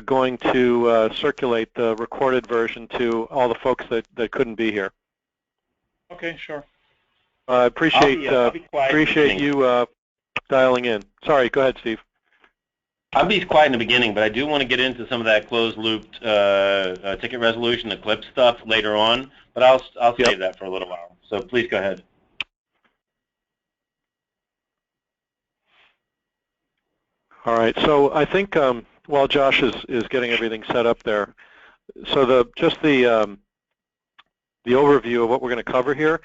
going to circulate the recorded version to all the folks that couldn't be here. Okay, sure. I appreciate you dialing in. Sorry, go ahead, Steve. I'll be quiet in the beginning, but I do want to get into some of that closed-loop ticket resolution, the clip stuff later on. But I'll save that for a little while. So please go ahead. All right. So I think while Josh is getting everything set up there, so just the overview of what we're going to cover here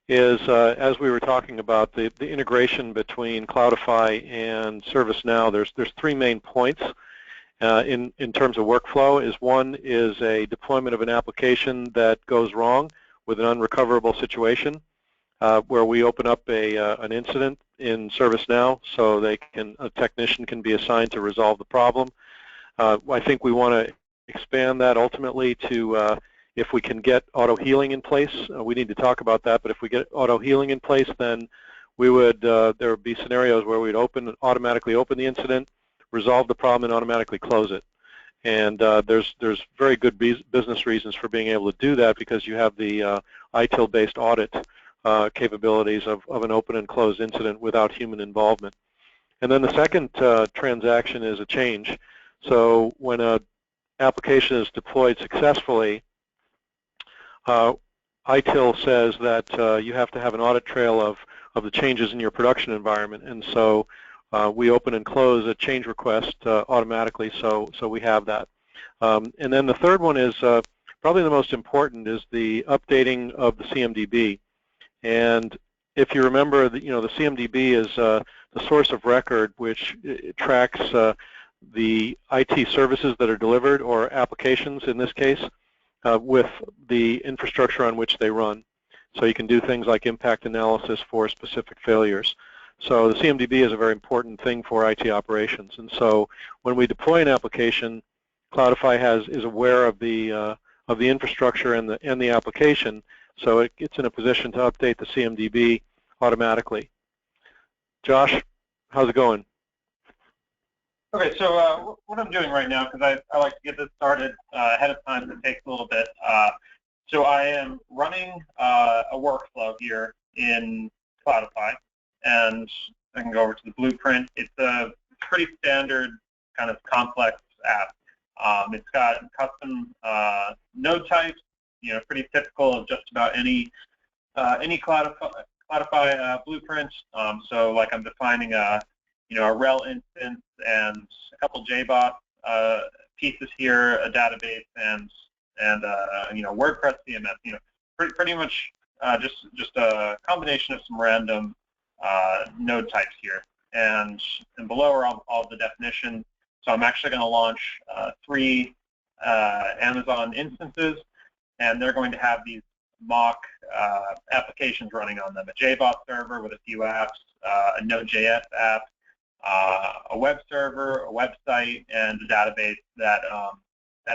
is, as we were talking about, the integration between Cloudify and ServiceNow. There's three main points in terms of workflow. One is a deployment of an application that goes wrong with an unrecoverable situation, where we open up an incident in ServiceNow so a technician can be assigned to resolve the problem. I think we want to expand that ultimately to if we can get auto-healing in place. We need to talk about that, but if we get auto-healing in place, then we would there would be scenarios where we'd automatically open the incident, resolve the problem, and automatically close it. And there's very good business reasons for being able to do that, because you have the ITIL-based audit capabilities of an open and closed incident without human involvement. And then the second transaction is a change. So when an application is deployed successfully, ITIL says that you have to have an audit trail of the changes in your production environment, and so we open and close a change request automatically, so we have that. And then the third one is probably the most important, is the updating of the CMDB. And if you remember, the CMDB is the source of record, which tracks the IT services that are delivered, or applications in this case, with the infrastructure on which they run. So you can do things like impact analysis for specific failures. So the CMDB is a very important thing for IT operations. And so when we deploy an application, Cloudify is aware of the infrastructure and the application, so it's in a position to update the CMDB automatically. Josh, how's it going? Okay, so what I'm doing right now, because I like to get this started ahead of time, it takes a little bit. So I am running a workflow here in Cloudify, and I can go over to the blueprint. It's a pretty standard kind of complex app. It's got custom node types, pretty typical of just about any Cloudify blueprint. So like I'm defining a rel instance and a couple jBoss pieces here, a database, and WordPress CMS. Pretty much just a combination of some random node types here, and below are all the definitions. So I'm actually going to launch 3 Amazon instances, and they're going to have these mock applications running on them: a jBoss server with a few apps, a Node.js app, a web server, a website, and a database that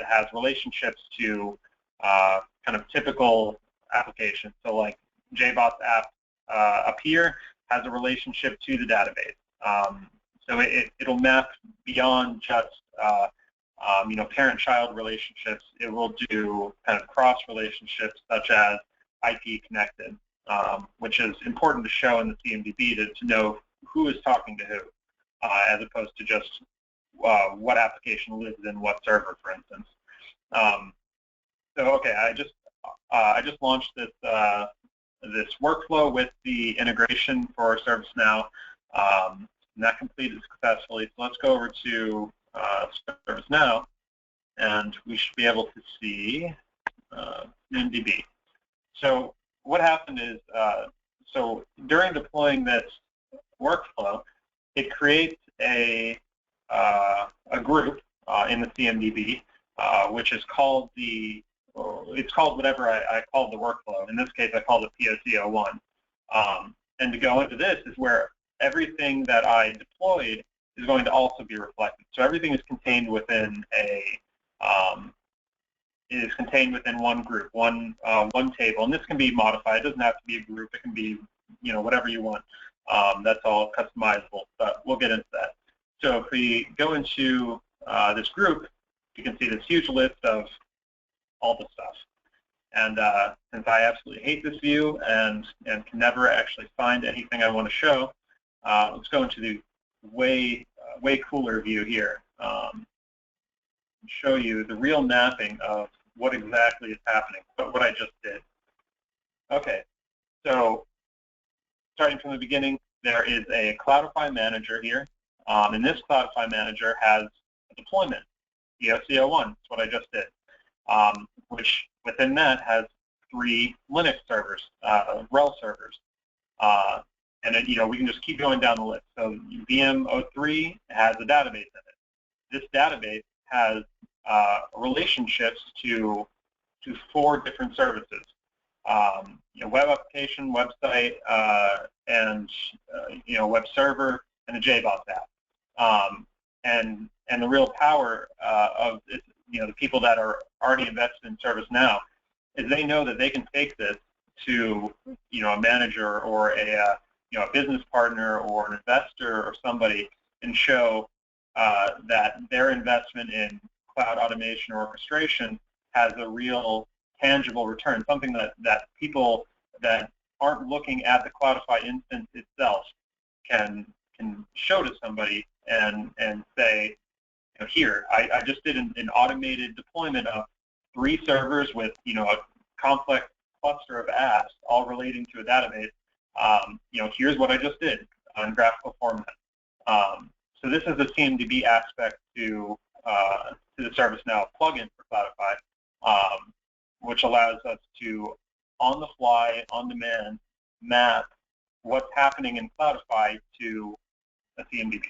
has relationships to kind of typical applications. So like jBoss app up here has a relationship to the database. So it'll map beyond just parent-child relationships. It will do kind of cross relationships, such as IP connected, which is important to show in the CMDB to know who is talking to who, as opposed to just what application lives in what server, for instance. So okay, I just launched this this workflow with the integration for ServiceNow, and that completed successfully. So let's go over to ServiceNow, and we should be able to see CMDB. So what happened is, so during deploying this workflow, it creates a group in the CMDB, which is called it's called whatever I called the workflow. In this case, I called it POC01. And to go into this is where everything that I deployed is going to also be reflected. So everything is contained within one group, one table, and this can be modified. It doesn't have to be a group. It can be whatever you want. That's all customizable, but we'll get into that. So if we go into this group, you can see this huge list of all the stuff. And since I absolutely hate this view and can never actually find anything I want to show, let's go into the way cooler view here. Show you the real mapping of what exactly is happening, but what I just did. Okay, so starting from the beginning, there is a Cloudify manager here, and this Cloudify manager has a deployment, EOC01, that's what I just did, which within that has 3 Linux servers, RHEL servers, and then, we can just keep going down the list. So VM03 has a database in it. This database has relationships to 4 different services. Web application, website, and web server, and a jBoss app. And the real power of this, the people that are already invested in ServiceNow, is they know that they can take this to a manager or a business partner or an investor or somebody and show that their investment in cloud automation or orchestration has a real tangible return, something that people that aren't looking at the Cloudify instance itself can show to somebody and say, here, I just did an automated deployment of 3 servers with a complex cluster of apps all relating to a database. Here's what I just did on graphical format. So this is the CMDB aspect to the ServiceNow plugin for Cloudify, which allows us to, on the fly, on demand, map what's happening in Cloudify to a CMDB.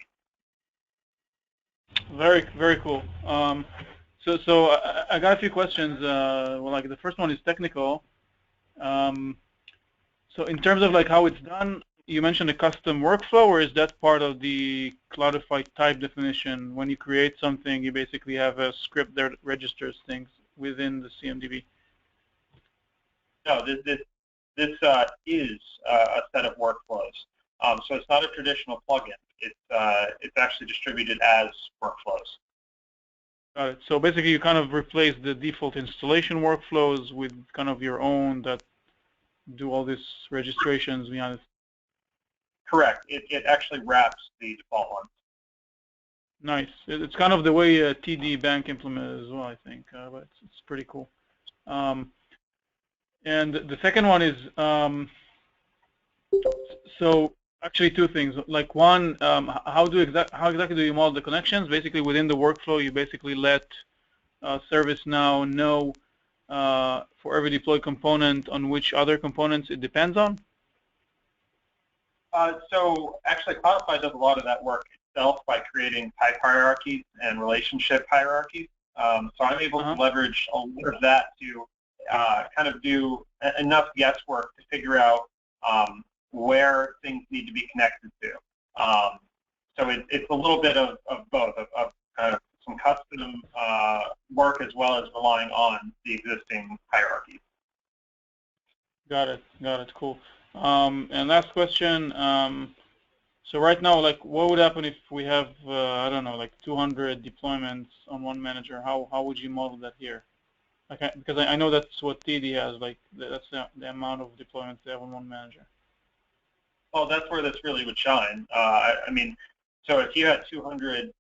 Very, very cool. So I got a few questions. Like the first one is technical. So in terms of how it's done, you mentioned a custom workflow, or is that part of the Cloudify type definition? When you create something, you basically have a script that registers things within the CMDB. No, this is a set of workflows. So it's not a traditional plugin. It's actually distributed as workflows. Got it. So basically, you kind of replace the default installation workflows with kind of your own that do all these registrations behind it. Correct. It actually wraps the default ones. Nice. It's kind of the way TD Bank implemented as well, I think. But it's pretty cool. And the second one is, so actually 2 things. Like one, how exactly do you model the connections? Basically, within the workflow, you basically let ServiceNow know for every deployed component on which other components it depends on? So actually, Cloudify does a lot of that work itself by creating type hierarchies and relationship hierarchies. So I'm able to leverage a lot of that to kind of do enough guesswork to figure out where things need to be connected to. So it's a little bit of both, of kind of some custom work as well as relying on the existing hierarchies. Got it. Cool. And last question. So right now, what would happen if we have, I don't know, 200 deployments on one manager? How would you model that here? Because I know that's what TD has. That's the amount of deployments they have on one manager. Well, that's where this really would shine. I mean, so if you had 200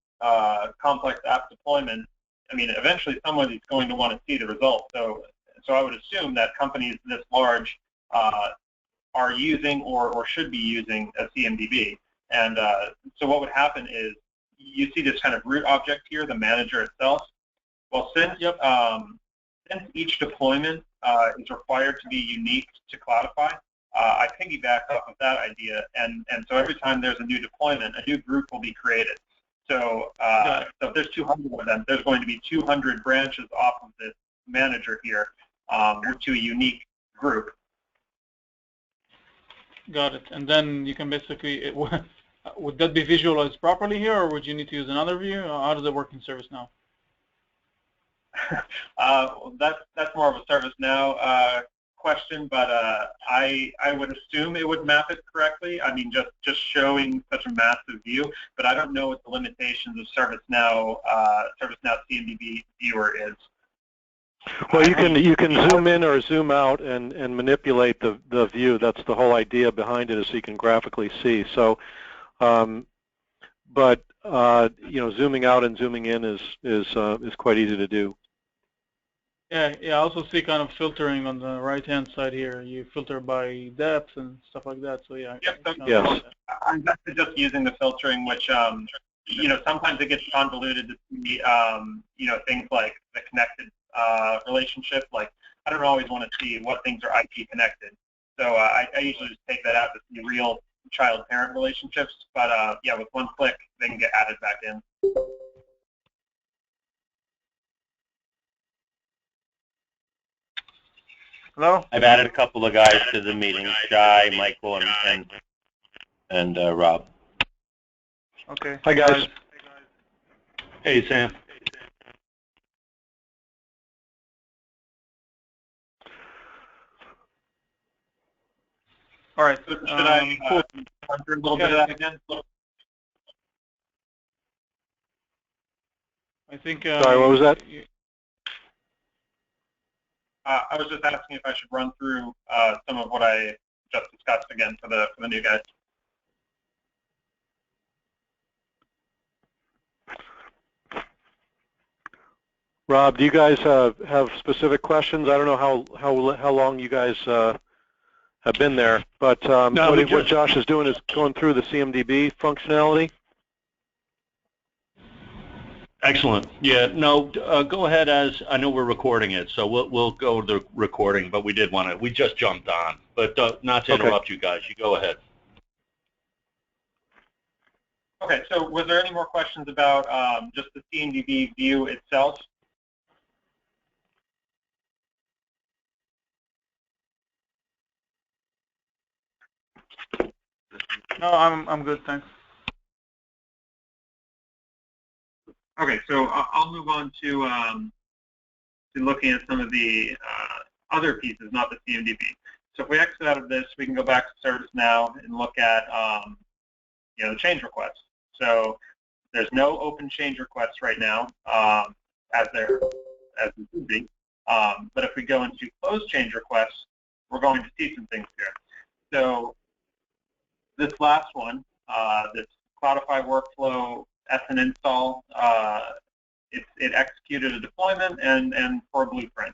complex app deployments, I mean, eventually somebody's going to want to see the results. So I would assume that companies this large are using or should be using a CMDB. And so what would happen is you see this kind of root object here, the manager itself. Well, since each deployment is required to be unique to Cloudify, I piggyback off of that idea, and so every time there's a new deployment, a new group will be created. So, so if there's 200 of them, there's going to be 200 branches off of this manager here to a unique group. Got it. And then you can basically, would that be visualized properly here, or would you need to use another view? How does it work in ServiceNow? That's more of a ServiceNow question, but I would assume it would map it correctly. I mean, just showing such a massive view, but I don't know what the limitations of ServiceNow CMDB viewer is. Well, you can zoom in or zoom out and manipulate the view. That's the whole idea behind it, is so you can graphically see. So, but zooming out and zooming in is quite easy to do. Yeah. I also see kind of filtering on the right-hand side here. You filter by depth and stuff like that. So yeah. Yep. Yes. I'm just using the filtering, which sometimes it gets convoluted to see things like the connected relationship. Like, I don't always want to see what things are IP connected. So I usually just take that out to see real child-parent relationships. But yeah, with one click, they can get added back in. Hello? I've added a couple of guys to the meeting, Shy, Michael, and Rob. Okay. Hi, guys. Hey, Sam. All right. So should I run through a little bit of that again? I think. Sorry, what was that? I was just asking if I should run through some of what I just discussed again for the new guys. Rob, do you guys have specific questions? I don't know how long you guys have been there, but what Josh is doing is going through the CMDB functionality. Excellent. Yeah. No. Go ahead. As I know we're recording it, so we'll go to the recording. But we just jumped on. But not to interrupt you guys. You go ahead. Okay. So was there any more questions about just the CMDB view itself? No, I'm good. Thanks. Okay, so I'll move on to looking at some of the other pieces, not the CMDB. So if we exit out of this, we can go back to ServiceNow and look at the change requests. So there's no open change requests right now, as there should be. But if we go into close change requests, we're going to see some things here. So this last one, this Cloudify workflow SN install, it executed a deployment and for a blueprint.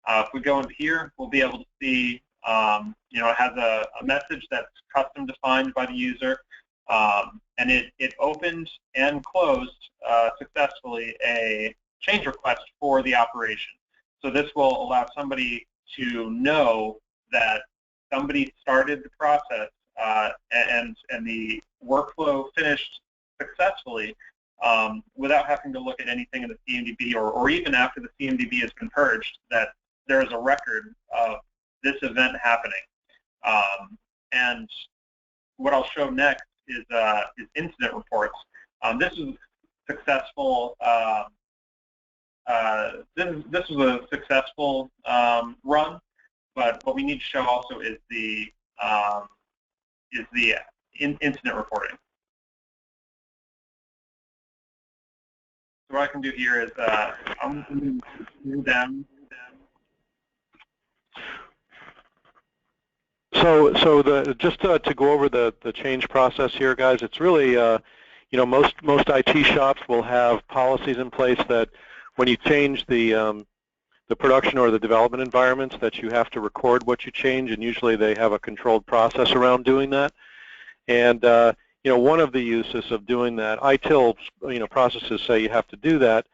If we go into here, we'll be able to see, it has a message that's custom defined by the user, and it opened and closed successfully a change request for the operation. So this will allow somebody to know that somebody started the process and the workflow finished successfully without having to look at anything in the CMDB or even after the CMDB has been purged, that there is a record of this event happening. And what I'll show next is incident reports. This is successful. This was a successful run, but what we need to show also is the incident reporting. So what I can do here is I'm going to do them. So just to go over the change process here, guys, it's really most IT shops will have policies in place that when you change the production or the development environments, that you have to record what you change, and usually they have a controlled process around doing that. And one of the uses of doing that, ITIL processes say you have to do that,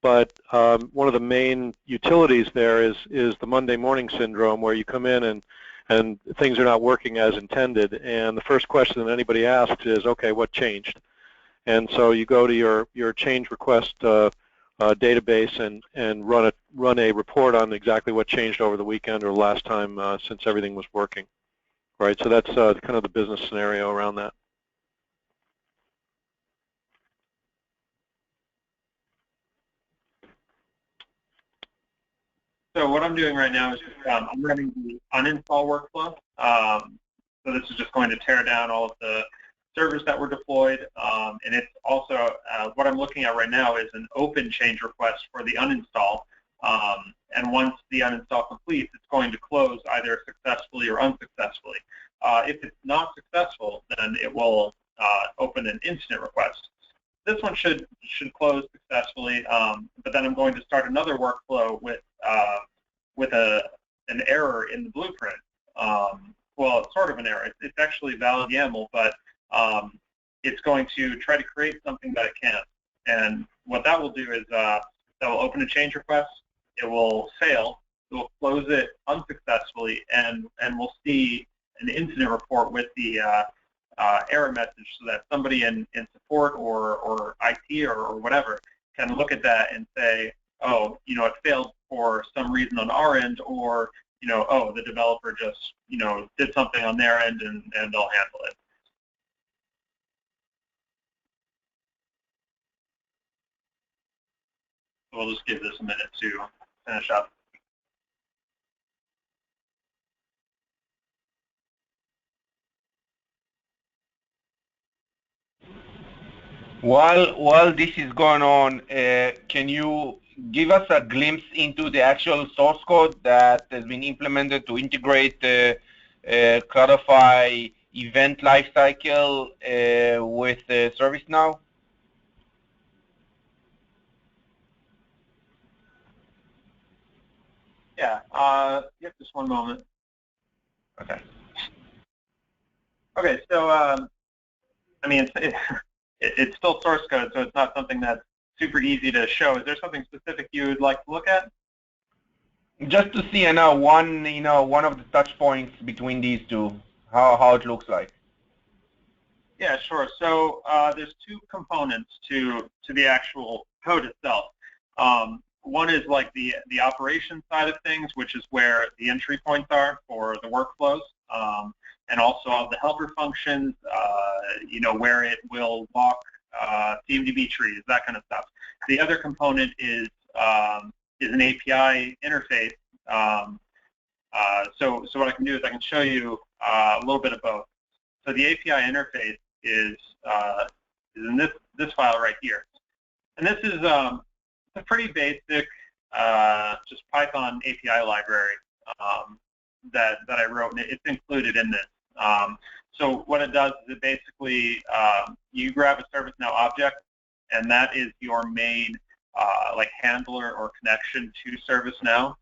but one of the main utilities there is the Monday morning syndrome, where you come in and things are not working as intended, and the first question that anybody asks is, okay, what changed? And so you go to your change request database and run a report on exactly what changed over the weekend or last time since everything was working, right? So that's kind of the business scenario around that. So what I'm doing right now is just, I'm running the uninstall workflow. So this is just going to tear down all of the servers that were deployed, and it's also, what I'm looking at right now is an open change request for the uninstall, and once the uninstall completes, it's going to close either successfully or unsuccessfully. If it's not successful, then it will open an incident request. This one should close successfully, but then I'm going to start another workflow with an error in the blueprint. Well, it's sort of an error. It's actually valid YAML, but it's going to try to create something that it can't. And what that will do is that will open a change request. It will fail. It will close it unsuccessfully, and we'll see an incident report with the error message, so that somebody in support or IT or whatever can look at that and say, oh, it failed for some reason on our end, or oh, the developer just did something on their end, and they'll handle it. So we'll just give this a minute to finish up. While this is going on, can you give us a glimpse into the actual source code that has been implemented to integrate the Cloudify event lifecycle with ServiceNow? Yeah, just one moment. Okay. Okay, so I mean, it's still source code, so it's not something that's super easy to show. Is there something specific you would like to look at? Just to see, one of the touch points between these two, how it looks like. Yeah, sure. So there's two components to the actual code itself. One is like the operation side of things, which is where the entry points are for the workflows, and also all the helper functions, where it will walk CMDB trees, that kind of stuff. The other component is an API interface. So what I can do is I can show you a little bit of both. So the API interface is in this file right here, and this is a pretty basic just Python API library that I wrote, and it's included in this. So what it does is it basically you grab a ServiceNow object, and that is your main like handler or connection to ServiceNow.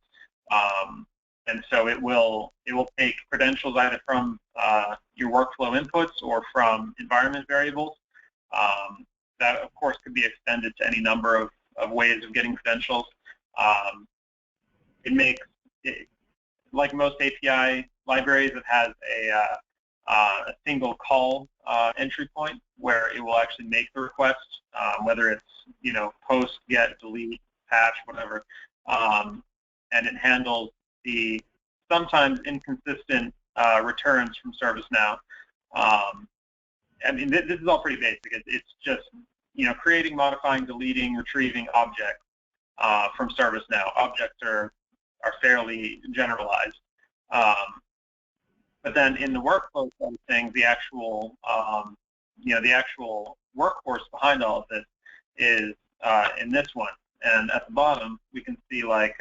And so it will take credentials either from your workflow inputs or from environment variables. That of course could be extended to any number of ways of getting credentials. It makes it, like most API libraries, it has a single call entry point where it will actually make the request, whether it's post, get, delete, patch, whatever, and it handles the sometimes inconsistent returns from ServiceNow. I mean, this is all pretty basic. It's just creating, modifying, deleting, retrieving objects from ServiceNow. Objects are fairly generalized. But then in the workflow side of things, the actual the actual workhorse behind all of this is in this one. And at the bottom, we can see like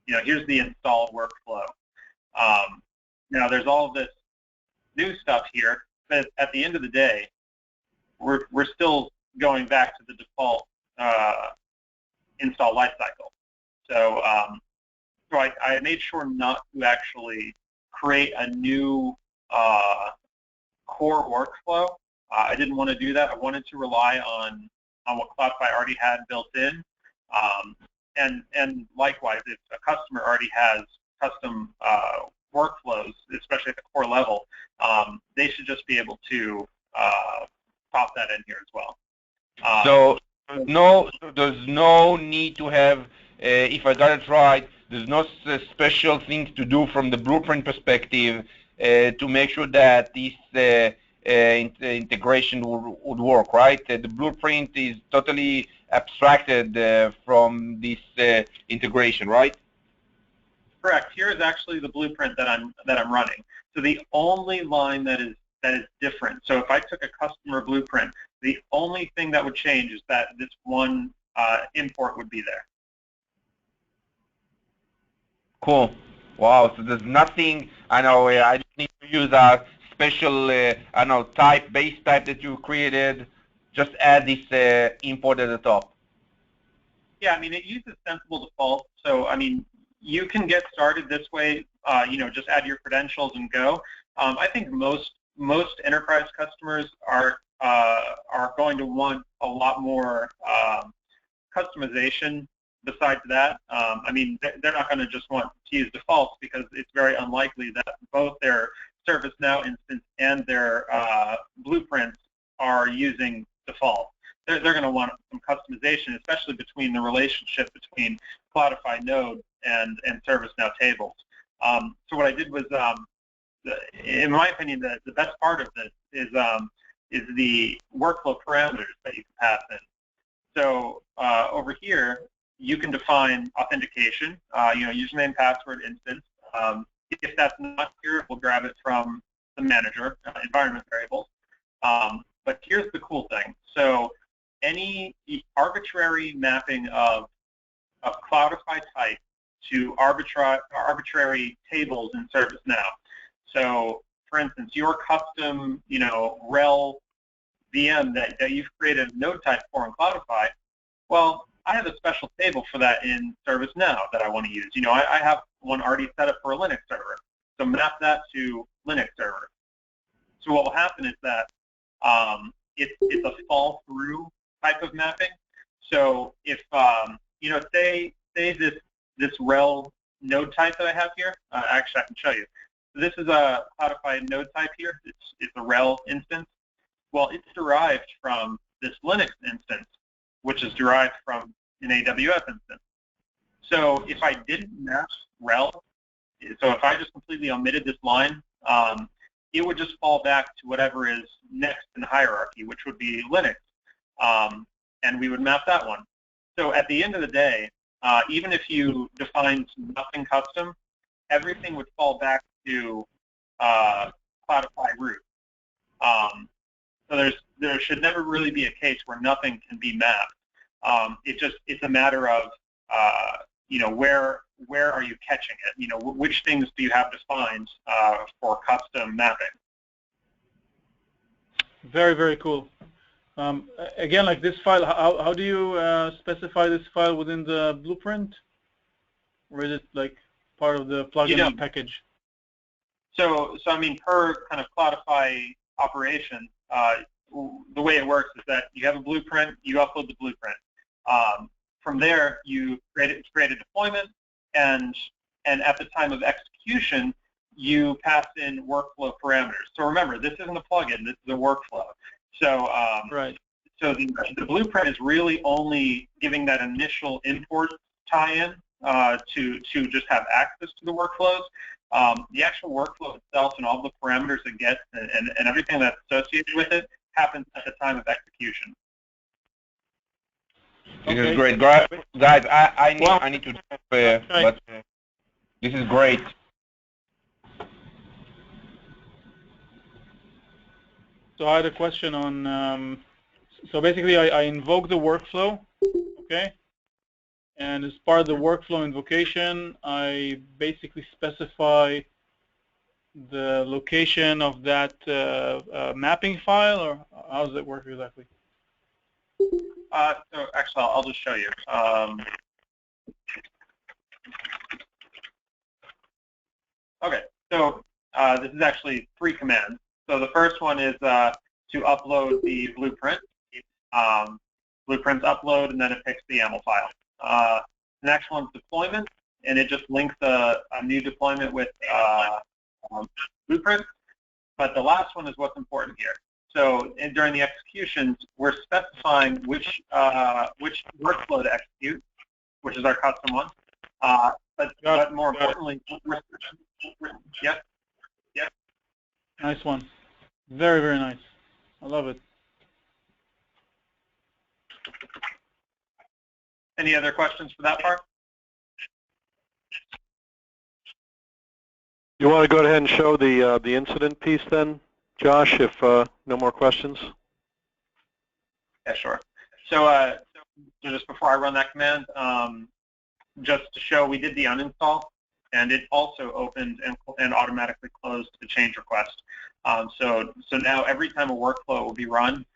here's the install workflow. Now there's all of this new stuff here, but at the end of the day, we're still going back to the default install lifecycle. So so I made sure not to actually create a new core workflow. I didn't want to do that. I wanted to rely on what Cloudify already had built in. And likewise, if a customer already has custom workflows, especially at the core level, they should just be able to pop that in here as well. So there's no need to have, if I got it right, there's no special things to do from the blueprint perspective to make sure that this integration would work, right? The blueprint is totally abstracted from this integration, right? Correct. Here is actually the blueprint that I'm running. So the only line that is different. So if I took a customer blueprint, the only thing that would change is that this one import would be there. Cool. Wow. So there's nothing. I know. I don't need to use a special. I know base type that you created. Just add this import at the top. Yeah. I mean, it uses sensible default. So I mean, you can get started this way. You know, just add your credentials and go. I think most enterprise customers are going to want a lot more customization besides that. I mean, they're not going to just want to use defaults because it's very unlikely that both their ServiceNow instance and their blueprints are using default. They're going to want some customization, especially between the relationship between Cloudify node and ServiceNow tables. So what I did was, in my opinion, the best part of this is the workflow parameters that you can pass in. So over here, you can define authentication, you know, username, password, instance. If that's not here, we'll grab it from the manager, environment variables. But here's the cool thing. So any arbitrary mapping of Cloudify type to arbitrary tables in ServiceNow. So, for instance, your custom, you know, rel VM that you've created a node type for in Cloudify, well, I have a special table for that in ServiceNow that I want to use. You know, I have one already set up for a Linux server. So map that to Linux server. So what will happen is that it's a fall through type of mapping. So if you know, say this rel node type that I have here, actually I can show you. So this is a Cloudify node type here. It's a rel instance. Well, it's derived from this Linux instance, which is derived from an AWS instance. So if I didn't map rel, so if I just completely omitted this line, it would just fall back to whatever is next in the hierarchy, which would be Linux, and we would map that one. So at the end of the day, even if you defined nothing custom, everything would fall back to Cloudify root. So there should never really be a case where nothing can be mapped. It's a matter of you know, where are you catching it? You know, which things do you have defined for custom mapping? Very, very cool. Again, like this file, how do you specify this file within the blueprint? Or is it like part of the plugin package? So I mean, per kind of Cloudify operation, the way it works is that you have a blueprint, you upload the blueprint. From there, you create a deployment, and at the time of execution, you pass in workflow parameters. So remember, this isn't a plugin; this is a workflow. So right. So the blueprint is really only giving that initial import tie-in to just have access to the workflows. The actual workflow itself and all the parameters it gets and everything that's associated with it happens at the time of execution. This is great, guys. I need to, but this is great. So I had a question on. So basically, I invoke the workflow, okay, and as part of the workflow invocation, I basically specify the location of that mapping file, or how does it work exactly? So actually, I'll just show you. Okay, so this is actually 3 commands. So the first one is to upload the blueprint. Blueprints upload, and then it picks the YAML file. The next one's deployment, and it just links a new deployment with blueprint. But the last one is what's important here. So during the executions, we're specifying which workflow to execute, which is our custom one. But more importantly, yes. Nice one. Very, very nice. I love it. Any other questions for that part? You want to go ahead and show the incident piece then, Josh, if no more questions? Yeah, sure. So just before I run that command, just to show we did the uninstall, and it also opened and automatically closed the change request. So now every time a workflow will be run,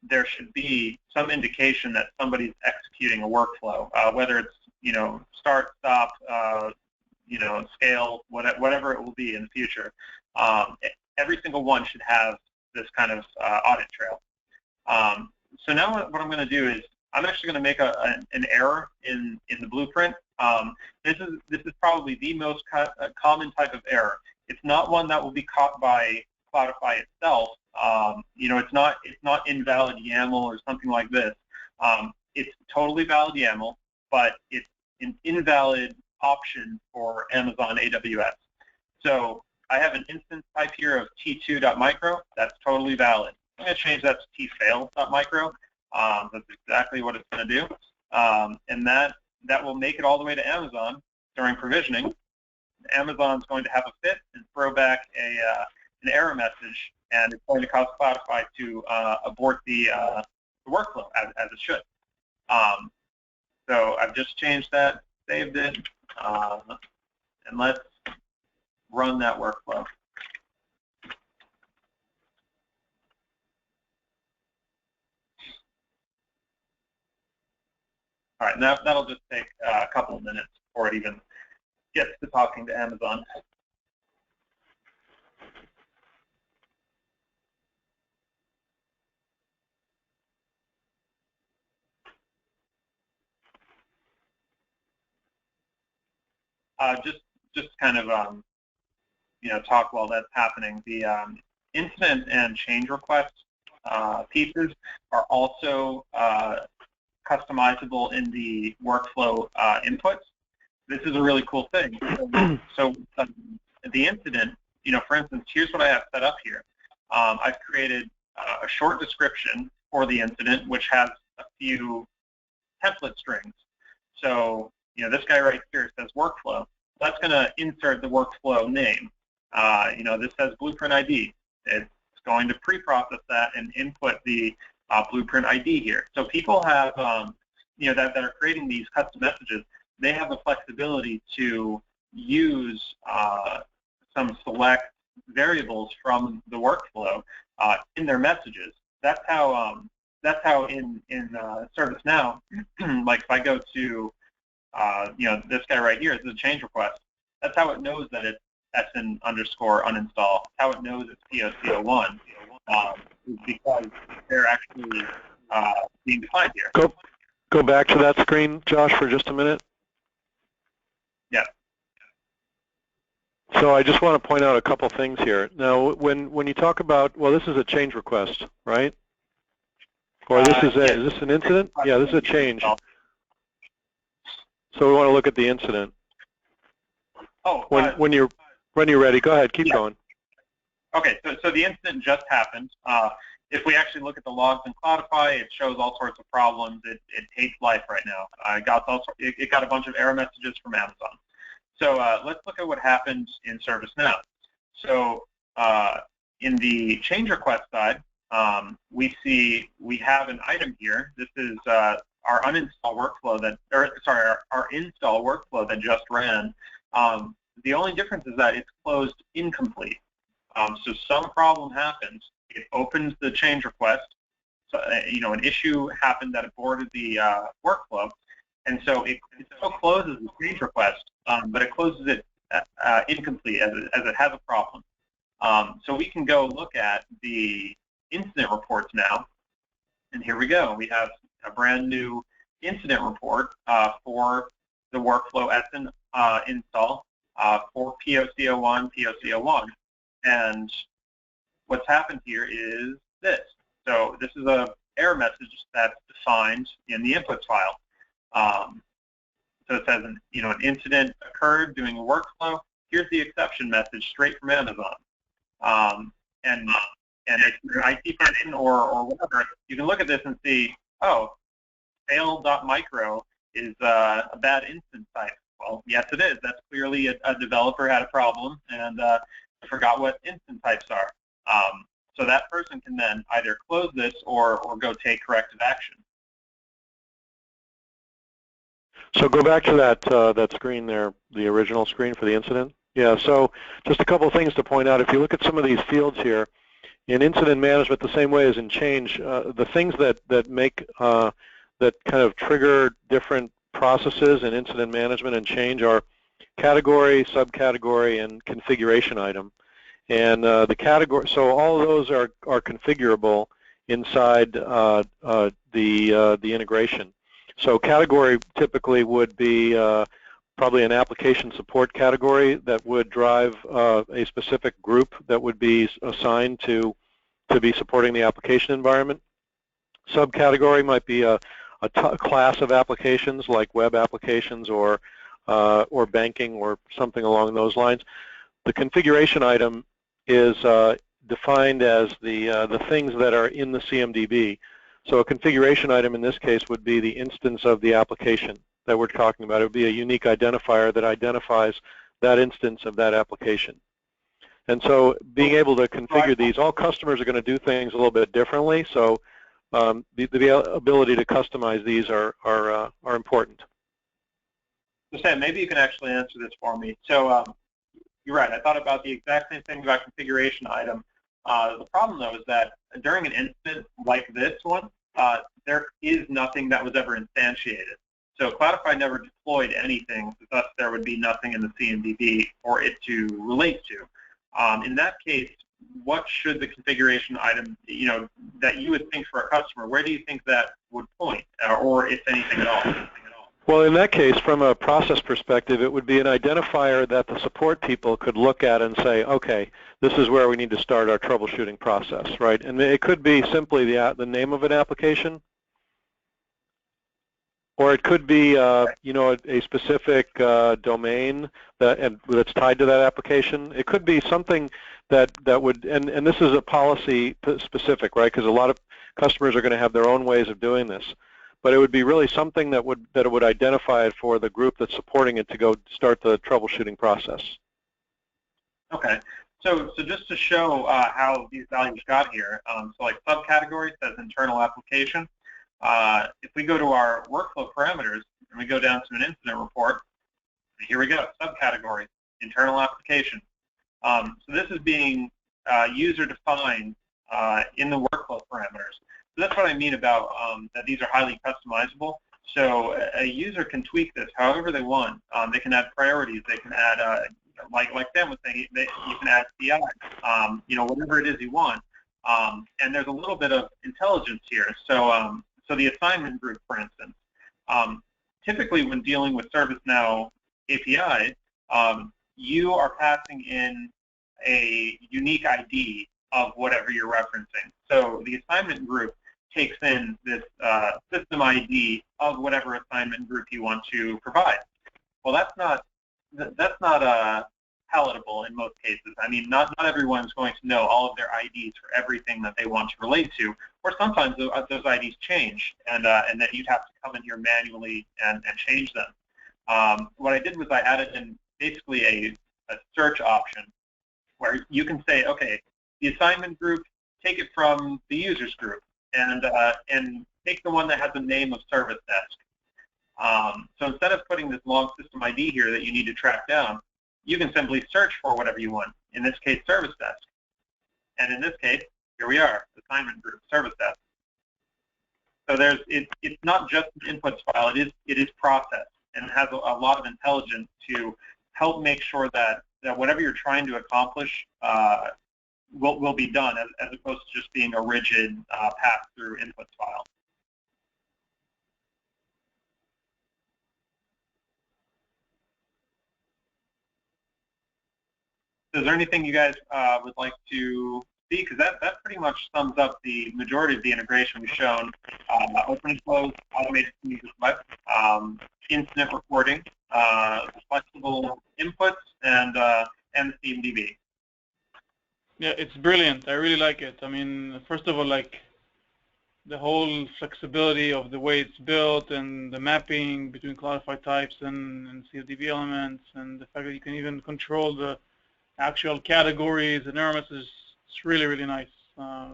there should be some indication that somebody's executing a workflow, whether it's start, stop, scale, whatever it will be in the future. Every single one should have this kind of audit trail. So now what I'm going to do is I'm actually going to make an error in the blueprint. This is probably the most common type of error. It's not one that will be caught by Cloudify itself. It's not invalid YAML or something like this. It's totally valid YAML, but it's an invalid option for Amazon AWS. So I have an instance type here of t2.micro. That's totally valid. I'm going to change that to tfail.micro. That's exactly what it's going to do. And that will make it all the way to Amazon during provisioning. Amazon's going to have a fit and throw back an error message, and it's going to cause Cloudify to abort the workflow as it should. So I've just changed that, saved it, and let's run that workflow. All right, now that'll just take a couple of minutes before it even gets to talking to Amazon. Just kind of talk while that's happening. The incident and change request pieces are also customizable in the workflow inputs. This is a really cool thing. So the incident, for instance, here's what I have set up here. I've created a short description for the incident, which has a few template strings. So this guy right here says workflow. That's going to insert the workflow name. This says blueprint ID. It's going to pre-process that and input the blueprint ID here. So people have, that are creating these custom messages, they have the flexibility to use some select variables from the workflow in their messages. That's how in ServiceNow, like if I go to this guy right here, this is a change request. That's how it knows that it's SN_uninstall. How it knows it's POC01 is because they're actually being defined here. Go back to that screen, Josh, for just a minute. Yeah. So I just want to point out a couple things here. Now, when you talk about, well, this is a change request, right? Or this is is this an incident? Yeah, this is a change. So we want to look at the incident. Oh, when you're ready, go ahead, keep going. Okay, so the incident just happened. If we actually look at the logs in Cloudify, it shows all sorts of problems. It hates life right now. It got a bunch of error messages from Amazon. So let's look at what happened in ServiceNow. So in the change request side, we have an item here. This is our uninstall workflow our install workflow that just ran. The only difference is that it's closed incomplete. So some problem happened. It opens the change request. So, an issue happened that aborted the workflow, and so it still closes the change request, but it closes it incomplete as it has a problem. So we can go look at the incident reports now, and here we go. We have a brand new incident report for the workflow SN install for POC01, and what's happened here is this. So this is a error message that's defined in the inputs file. So it says, an incident occurred doing a workflow. Here's the exception message straight from Amazon. And if you're an IT person or whatever, you can look at this and see, oh, fail.micro is a bad instance type. Well, yes, it is. That's clearly a developer had a problem and forgot what instance types are. So that person can then either close this or go take corrective action. So go back to that screen there, the original screen for the incident. Yeah, so just a couple of things to point out. If you look at some of these fields here, in incident management, the same way as in change, the things that make, that kind of trigger different processes in incident management and change are category, subcategory, and configuration item. And the category, so all of those are configurable inside the integration. So category typically would be probably an application support category that would drive a specific group that would be assigned to be supporting the application environment. Subcategory might be a class of applications like web applications or banking or something along those lines. The configuration item is defined as the things that are in the CMDB. So a configuration item in this case would be the instance of the application that we're talking about. It would be a unique identifier that identifies that instance of that application. And so being able to configure these, all customers are going to do things a little bit differently, so the ability to customize these are important. So Sam, maybe you can actually answer this for me. So you're right, I thought about the exact same thing about configuration item. The problem, though, is that during an incident like this one, there is nothing that was ever instantiated. So Cloudify never deployed anything, thus there would be nothing in the CMDB for it to relate to. In that case, what should the configuration item, that you would think for a customer, where do you think that would point, or if anything at all? Well, in that case, from a process perspective, it would be an identifier that the support people could look at and say, okay, this is where we need to start our troubleshooting process, right? And it could be simply the name of an application, or it could be, a specific domain that's tied to that application. It could be something that would, and this is a policy specific, right? Because a lot of customers are going to have their own ways of doing this. But it would be really something that would identify it for the group that's supporting it to go start the troubleshooting process. Okay. So just to show how these values got here, so like subcategory says internal application. If we go to our workflow parameters and we go down to an incident report, here we go, subcategory, internal application. So this is being user defined in the workflow parameters. So that's what I mean about that these are highly customizable. So a user can tweak this however they want. They can add priorities. They can add, like Sam was saying, you can add CI, whatever it is you want. And there's a little bit of intelligence here. So so the assignment group, for instance, typically when dealing with ServiceNow API, you are passing in a unique ID of whatever you're referencing. So the assignment group takes in this system ID of whatever assignment group you want to provide. Well, that's not palatable in most cases. I mean, not everyone's going to know all of their IDs for everything that they want to relate to, or sometimes those IDs change, and then you'd have to come in here manually and change them. What I did was I added in basically a search option where you can say, okay, the assignment group, take it from the users group, and take the one that has the name of service desk. So instead of putting this long system ID here that you need to track down, you can simply search for whatever you want. In this case, service desk. And in this case, here we are, assignment group, service desk. So it's not just an inputs file, it is processed, and it has a lot of intelligence to help make sure that whatever you're trying to accomplish will be done, as opposed to just being a rigid pass-through inputs file. Is there anything you guys would like to see? Because that pretty much sums up the majority of the integration we've shown. Open and close, automated users web, incident reporting, flexible inputs, and the CMDB. Yeah, it's brilliant. I really like it. I mean, first of all, like the whole flexibility of the way it's built and the mapping between Cloudify types and CMDB elements, and the fact that you can even control the actual categories and error messages, it's really, really nice.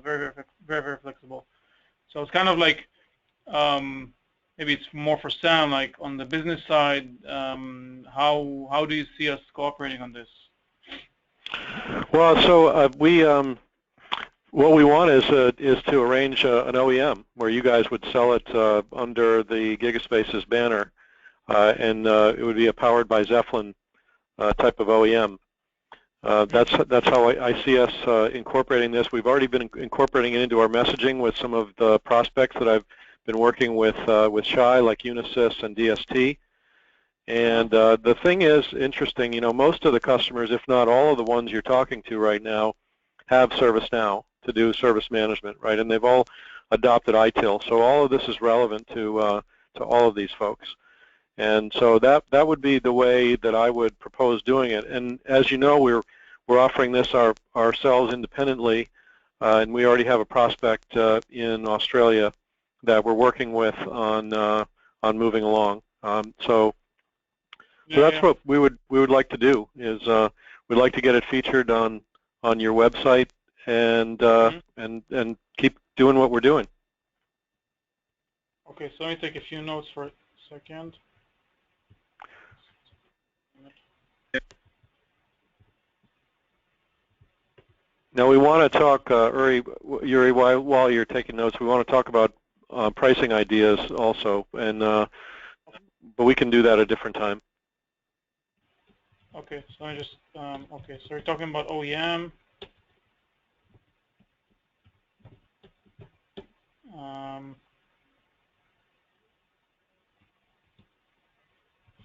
Very, very flexible. So it's kind of like, maybe it's more for Sam, like on the business side, how do you see us cooperating on this? Well, so what we want is to arrange an OEM where you guys would sell it under the Gigaspaces banner, and it would be a powered by Zefflin type of OEM. That's how I see us incorporating this. We've already been incorporating it into our messaging with some of the prospects that I've been working with Shai, like Unisys and DST. And the thing is interesting, you know, most of the customers, if not all of the ones you're talking to right now, have ServiceNow to do service management, right? And they've all adopted ITIL. So all of this is relevant to all of these folks. And so that would be the way that I would propose doing it. And as you know, we're offering this ourselves independently, and we already have a prospect in Australia that we're working with on moving along. So that's what we would like to do. Is we'd like to get it featured on your website and and keep doing what we're doing. Okay, so let me take a few notes for a second. Now we want to talk, Yuri, while you're taking notes, we want to talk about pricing ideas also, and but we can do that at a different time. Okay, so I just okay, so we're talking about OEM.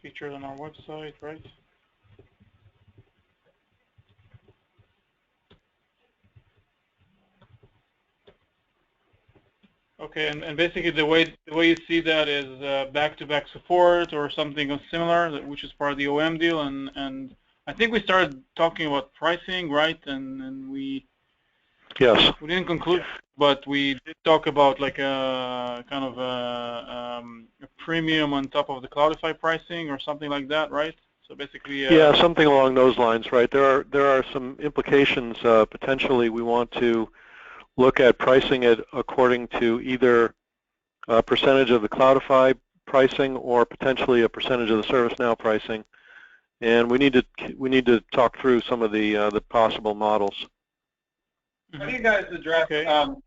Featured on our website, right? Okay, and basically the way you see that is back-to-back support or something similar, which is part of the OEM deal, and I think we started talking about pricing, right? And we we didn't conclude, but we did talk about like a kind of a premium on top of the Cloudify pricing or something like that, right? So basically, yeah, something along those lines, right? There are some implications. Potentially, we want to look at pricing it according to either a percentage of the Cloudify pricing or potentially a percentage of the ServiceNow pricing, and we need to talk through some of the possible models. How do you guys address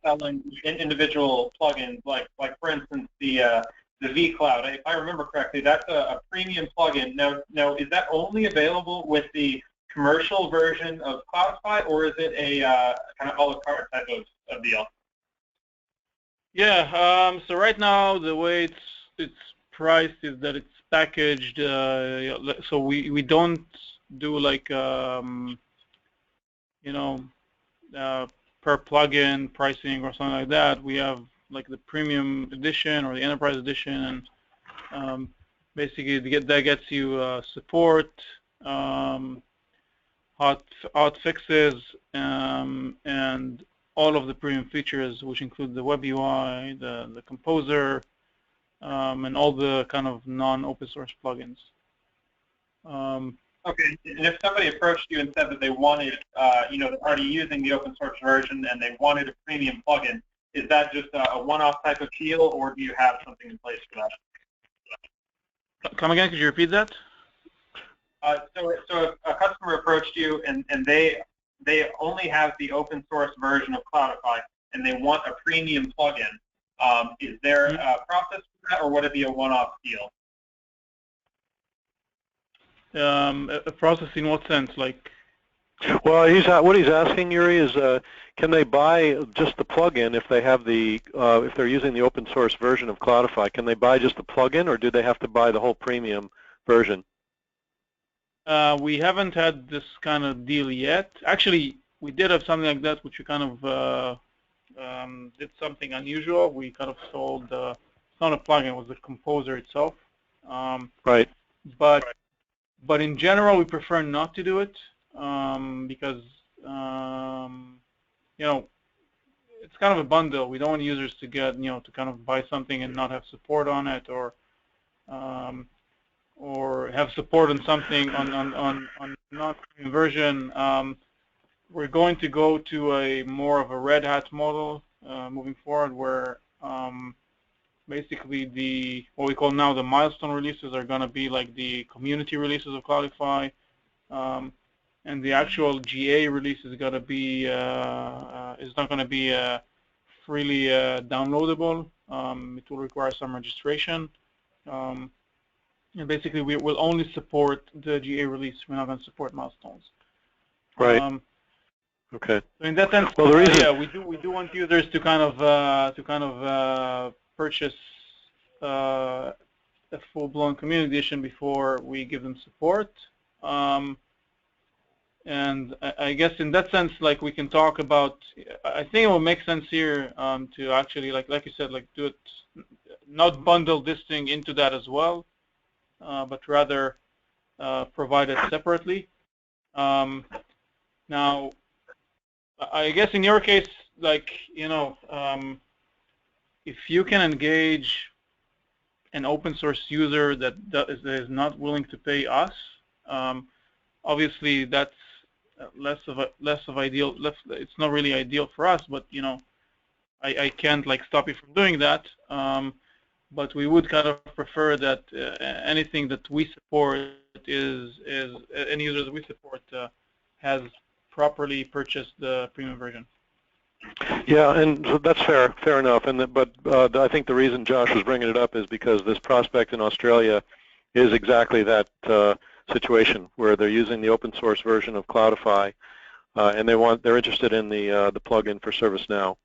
selling individual plugins, like for instance the vCloud? If I remember correctly, that's a premium plugin. Now is that only available with the commercial version of Cloudify, or is it a kind of a la carte type of deal? Yeah. So right now the way it's priced is that it's packaged. So we don't do like you know, per plugin pricing or something like that. We have like the premium edition or the enterprise edition, and basically that gets you support, hot fixes, and all of the premium features, which include the web UI, the composer, and all the kind of non-open source plugins. Okay, and if somebody approached you and said that they wanted, you know, they're already using the open source version and they wanted a premium plugin, is that just a one-off type of deal, or do you have something in place for that? Come again? Could you repeat that? So if a customer approached you and they only have the open source version of Cloudify and they want a premium plugin, is there a process for that, or would it be a one-off deal? A process in what sense? Like? Well, what he's asking, Yuri, is can they buy just the plugin if they have the if they're using the open source version of Cloudify? Can they buy just the plugin, or do they have to buy the whole premium version? We haven't had this kind of deal yet. Actually, we did have something like that, which we kind of did something unusual. We kind of sold, it's not a plugin, it was the composer itself. Right. But in general, we prefer not to do it because, you know, it's kind of a bundle. We don't want users to get, to kind of buy something and not have support on it, or have support on something on non-premium version. We're going to go to a more of a Red Hat model moving forward, where basically what we call now the milestone releases are going to be like the community releases of Cloudify, and the actual GA release is going to be is not going to be freely downloadable. It will require some registration. And basically, we will only support the GA release. We're not going to support milestones. Right. Okay. So in that sense, well, the reason, yeah, we do want users to kind of purchase a full-blown community edition before we give them support. And I guess in that sense, like, we can talk about. I think it will make sense here to actually, like you said, like, do it, not bundle this thing into that as well, but rather provide it separately. Now, I guess in your case, like, if you can engage an open source user that is not willing to pay us, obviously that's less of ideal. It's not really ideal for us, but I can't like stop you from doing that. But we would kind of prefer that anything that we support is any user that we support has properly purchased the premium version. Yeah, and that's fair enough. But I think the reason Josh was bringing it up is because this prospect in Australia is exactly that situation where they're using the open source version of Cloudify, and they're interested in the plugin for ServiceNow,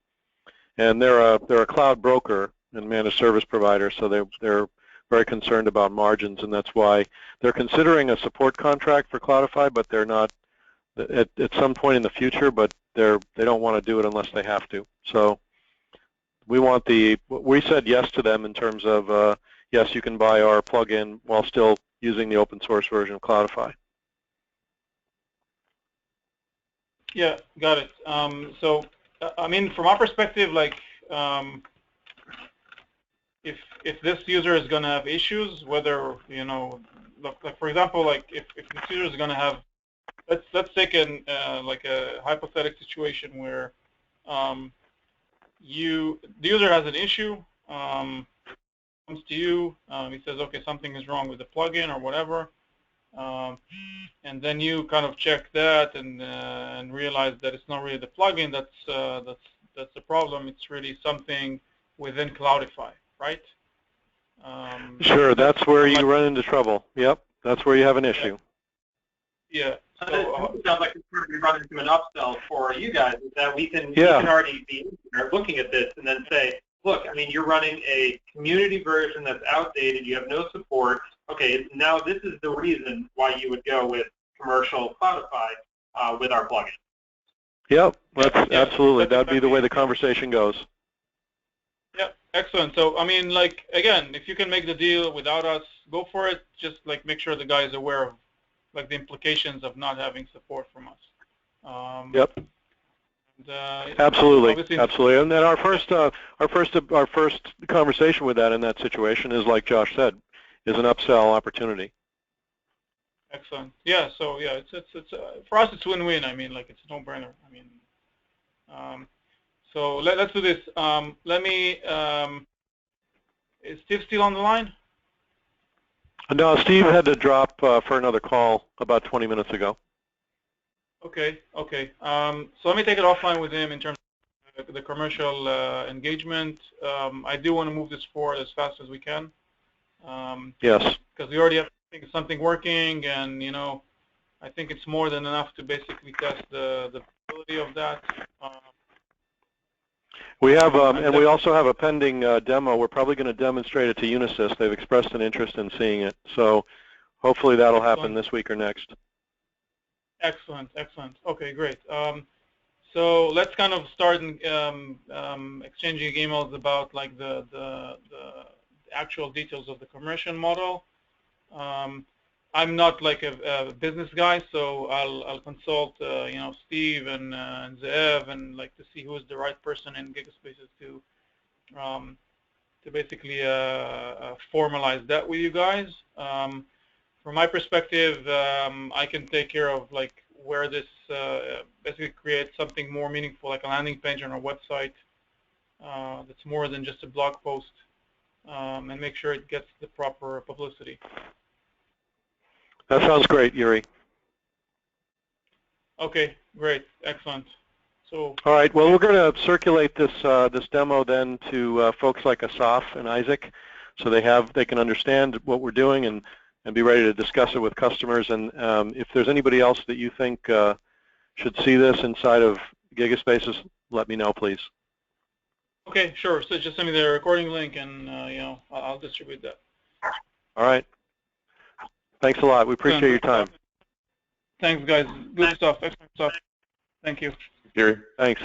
and they're a cloud broker and managed service provider, so they're very concerned about margins, and that's why they're considering a support contract for Cloudify, but they're not at some point in the future, but they don't want to do it unless they have to. So we said yes to them in terms of yes, you can buy our plugin while still using the open source version of Cloudify. Yeah, got it. So I mean, from our perspective, like, if this user is going to have issues, whether like for example, like if this user is going to have, let's take like a hypothetical situation where the user has an issue, comes to you, he says, okay, something is wrong with the plugin or whatever, and then you kind of check that and realize that it's not really the plugin that's the problem. It's really something within Cloudify, right? Sure, that's where you run into trouble. Yep, that's where you have an issue. Yeah. So it sounds like it's going to be running into an upsell for you guys, is that we can already be looking at this and then say, look, I mean, you're running a community version that's outdated, you have no support. Okay, now this is the reason why you would go with commercial Cloudify with our plugin. Yep, absolutely. That would be the way the conversation goes. Yeah, excellent. So, I mean, like, again, if you can make the deal without us, go for it. Just, like, make sure the guy is aware of, like, the implications of not having support from us. Yep. And, absolutely. And then our first conversation with that in that situation is, like Josh said, is an upsell opportunity. Excellent. Yeah. So yeah, it's for us it's win-win. I mean, like, it's a no-brainer. I mean, so let's do this. Is Steve still on the line? No, Steve had to drop for another call about 20 minutes ago. Okay. Okay. So let me take it offline with him in terms of the commercial engagement. I do want to move this forward as fast as we can. Yes. Because we already have something working, and I think it's more than enough to basically test the ability of that. We have, and we also have a pending demo. We're probably going to demonstrate it to Unisys. They've expressed an interest in seeing it, so hopefully that'll happen this week or next. Excellent, excellent. Okay, great. So let's kind of start exchanging emails about, like, the actual details of the commercial model. I'm not like a business guy, so I'll consult Steve and Zev and like to see who is the right person in Gigaspaces to basically formalize that with you guys. From my perspective, I can take care of like where this basically creates something more meaningful, like a landing page on our website that's more than just a blog post, and make sure it gets the proper publicity. That sounds great, Yuri. Okay, great, excellent. So. All right. Well, we're going to circulate this this demo then to folks like Asaf and Isaac, so they can understand what we're doing and be ready to discuss it with customers. And if there's anybody else that you think should see this inside of Gigaspaces, let me know, please. Okay, sure. So just send me the recording link, and I'll distribute that. All right. Thanks a lot. We appreciate your time. Thanks, guys. Good stuff. Excellent stuff. Thank you. Gary. Thanks.